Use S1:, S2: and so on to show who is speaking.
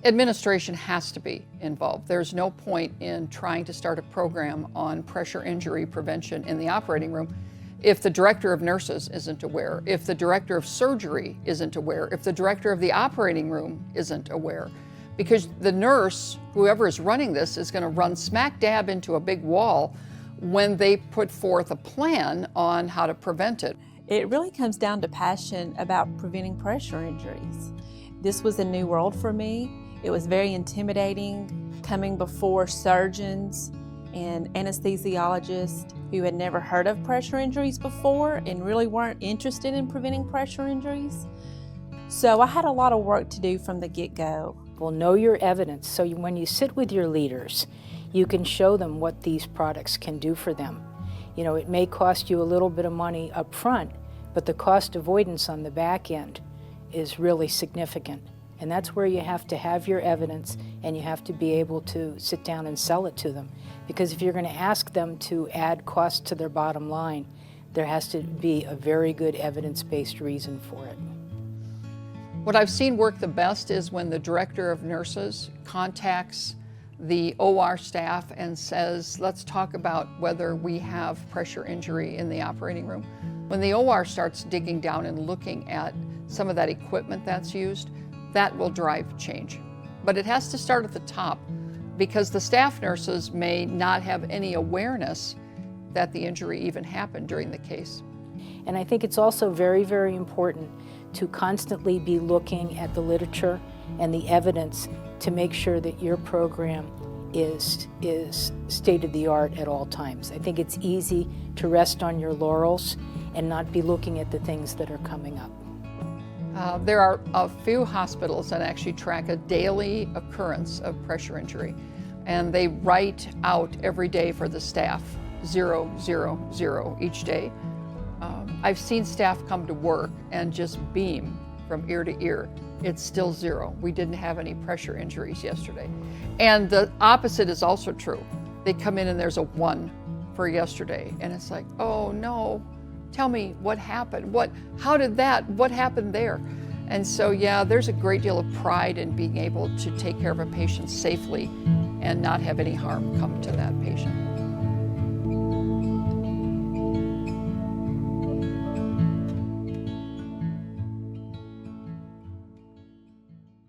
S1: Administration has to be involved. There's no point in trying to start a program on pressure injury prevention in the operating room if the director of nurses isn't aware, if the director of surgery isn't aware, if the director of the operating room isn't aware. Because the nurse, whoever is running this, is going to run smack dab into a big wall when they put forth a plan on how to prevent it.
S2: It really comes down to passion about preventing pressure injuries. This was a new world for me. It was very intimidating coming before surgeons and anesthesiologists who had never heard of pressure injuries before and really weren't interested in preventing pressure injuries. So I had a lot of work to do from the get-go.
S3: Well, know your evidence, so when you sit with your leaders, you can show them what these products can do for them. You know, it may cost you a little bit of money up front, but the cost avoidance on the back end is really significant. And that's where you have to have your evidence and you have to be able to sit down and sell it to them. Because if you're going to ask them to add cost to their bottom line, there has to be a very good evidence-based reason for it.
S1: What I've seen work the best is when the director of nurses contacts the OR staff and says, let's talk about whether we have pressure injury in the operating room. When the OR starts digging down and looking at some of that equipment that's used, that will drive change. But it has to start at the top because the staff nurses may not have any awareness that the injury even happened during the case.
S3: And I think it's also very, very important to constantly be looking at the literature and the evidence to make sure that your program is state-of-the-art at all times. I think it's easy to rest on your laurels and not be looking at the things that are coming up.
S1: There are a few hospitals that actually track a daily occurrence of pressure injury, and they write out every day for the staff, 0, 0, 0 each day. I've seen staff come to work and just beam from ear to ear. It's still 0. We didn't have any pressure injuries yesterday. And the opposite is also true. They come in and there's a 1 for yesterday, and it's like, oh no. Tell me what happened, what happened there? And so, yeah, there's a great deal of pride in being able to take care of a patient safely and not have any harm come to that patient.